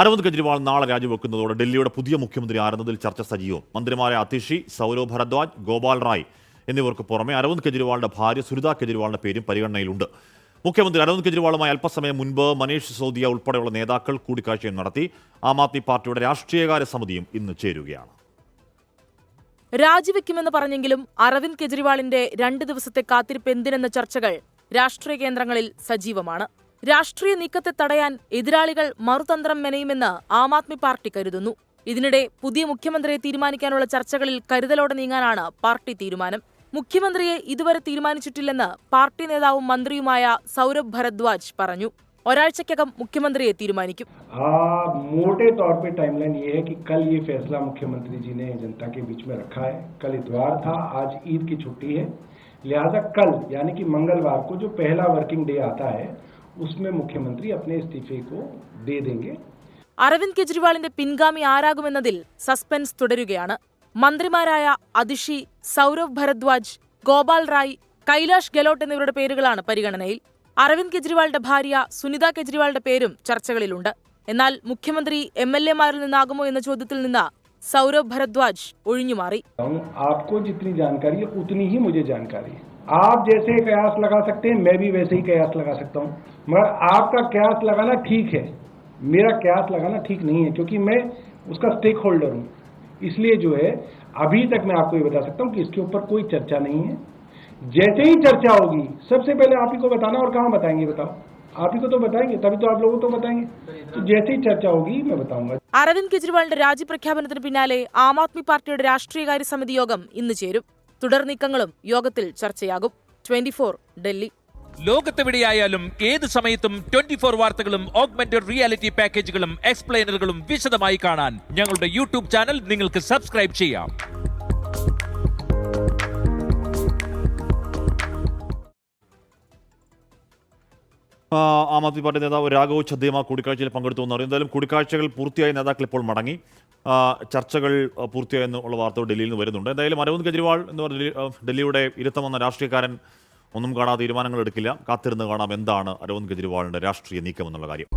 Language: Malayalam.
അരവിന്ദ് കെജ്രിവാൾ നാളെ രാജിവെക്കുന്നതോടെ ഡൽഹിയുടെ പുതിയ മുഖ്യമന്ത്രി ആരെന്നതിൽ ചർച്ച സജീവം. മന്ത്രിമാരായ അതിഷി, സൗരവ് ഭരദ്വാജ്, ഗോപാൽ റായ് എന്നിവർക്ക് പുറമെ അരവിന്ദ് കെജ്രിവാളിന്റെ ഭാര്യ സുനിത കെജ്രിവാളിന്റെ പേരും പരിഗണനയിലുണ്ട്. മുഖ്യമന്ത്രി അരവിന്ദ് കെജ്രിവാളുമായി അല്പസമയം മുൻപ് മനീഷ് സിസോദിയ ഉൾപ്പെടെയുള്ള നേതാക്കൾ കൂടിക്കാഴ്ചയും നടത്തി. ആം ആദ്മി പാർട്ടിയുടെ രാഷ്ട്രീയകാര്യ സമിതിയും ഇന്ന് ചേരുകയാണ്. രാജിവെക്കുമെന്ന് പറഞ്ഞെങ്കിലും അരവിന്ദ് കെജ്രിവാളിന്റെ 2 ദിവസത്തെ കാത്തിരിപ്പ് എന്തിനെന്ന ചർച്ചകൾ രാഷ്ട്രീയ കേന്ദ്രങ്ങളിൽ സജീവമാണ്. രാഷ്ട്രീയ നീക്കത്തെ തടയാൻ എതിരാളികൾ മറുതന്ത്രം മെനയുമെന്ന് ആം ആദ്മി പാർട്ടി കരുതുന്നു. ഇതിനിടെ പുതിയ മുഖ്യമന്ത്രിയെ തീരുമാനിക്കാനുള്ള ചർച്ചകളിൽ കരുതലോടെ നീങ്ങാനാണ് പാർട്ടി തീരുമാനം. മുഖ്യമന്ത്രിയെ ഇതുവരെ തീരുമാനിച്ചിട്ടില്ലെന്ന് പാർട്ടി നേതാവും മന്ത്രിയുമായ സൗരവ് ഭരദ്വാജ് പറഞ്ഞു. ഒരാഴ്ചയ്ക്കകം മുഖ്യമന്ത്രിയെ തീരുമാനിക്കും. मोटे तौर पे टाइमलाइन ये है कि कल ये फैसला मुख्यमंत्री जी ने जनता के बीच में रखा है. कल इतवार था, आज ईद की छुट्टी है, लिहाजा कल यानी कि मंगलवार को जो पहला वर्किंग डे आता है उसमें मुख्यमंत्री अपने इस्तीफे को दे देंगे. അരവിന്ദ് കെജ്രിവാളിന്റെ പിൻഗാമി ആരാകുമെന്നതിൽ സസ്പെൻസ് തുടരുകയാണ്. മന്ത്രിമാരായ അതിഷി, സൗരവ് ഭരദ്വാജ്, ഗോപാൽ റായ്, കൈലാഷ് ഗെലോട്ട് എന്നിവരുടെ പേരുകളാണ് പരിഗണനയിൽ. അരവിന്ദ് കെജ്രിവാളിന്റെ ഭാര്യ സുനിത കെജ്രിവാളിന്റെ പേരും ചർച്ചകളിലുണ്ട്. എന്നാൽ മുഖ്യമന്ത്രി MLA-മാരിൽ നിന്നാകുമോ എന്ന ചോദ്യത്തിൽ നിന്ന് സൗരവ് ഭരദ്വാജ് ഒഴിഞ്ഞുമാറി. आपको जितनी जानकारी है उतनी ही मुझे जानकारी है. आप जैसे कयास लगा सकते हैं, मैं भी वैसे ही कयास लगा सकता हूं, मगर आपका कयास लगाना ठीक है, मेरा कयास लगाना ठीक नहीं है, क्योंकि मैं उसका स्टेक होल्डर हूं. इसलिए जो है अभी तक मैं आपको ये बता सकता हूं कि इसके ऊपर कोई चर्चा नहीं है. जैसे ही चर्चा होगी सबसे पहले आप ही को बताना. और कहाँ बताएंगे बताओ? आप ही को तो बताएंगे, तभी तो आप लोगों को तो बताएंगे. तो जैसे ही चर्चा होगी मैं बताऊंगा. അരവിന്ദ് കെജ്രിവാളിന്റെ രാജിപ്രഖ്യാപനത്തിന് പിന്നാലെ ആം ആദ്മി പാർട്ടിയുടെ രാഷ്ട്രീയകാര്യ സമിതി യോഗം ഇന്ന് ചേരും. തുടർ നീക്കങ്ങളും യോഗത്തിൽ ചർച്ചയാകും. 24 ഡൽഹി. ലോകത്തെവിടെയായാലും ഏത് സമയത്തും 24 വാർത്തകളും ഓഗ്മെന്റഡ് റിയാലിറ്റി പാക്കേജുകളും എക്സ്പ്ലെയിനറുകളും വിശദമായി കാണാൻ ഞങ്ങളുടെ യൂട്യൂബ് ചാനൽ നിങ്ങൾക്ക് സബ്സ്ക്രൈബ് ചെയ്യാം. ആം ആദ്മി പാർട്ടി നേതാവ് രാഘവ് ഛദ്ദിയമ കൂടിക്കാഴ്ചയിൽ പങ്കെടുത്തു എന്നറിയും. എന്തായാലും കൂടിക്കാഴ്ചകൾ പൂർത്തിയായി, നേതാക്കൾ ഇപ്പോൾ മടങ്ങി. ചർച്ചകൾ പൂർത്തിയായെന്നുള്ള വാർത്തകൾ ഡൽഹിയിൽ നിന്ന് വരുന്നുണ്ട്. എന്തായാലും അരവിന്ദ് കെജ്രിവാൾ എന്ന് പറഞ്ഞ ഡൽഹിയുടെ ഇരുത്തം വന്ന രാഷ്ട്രീയക്കാരൻ ഒന്നും കാണാതെ തീരുമാനങ്ങൾ എടുക്കില്ല. കാത്തിരുന്ന് കാണാം എന്താണ് അരവിന്ദ് കെജ്രിവാളിന്റെ രാഷ്ട്രീയ നീക്കമെന്നുള്ള കാര്യം.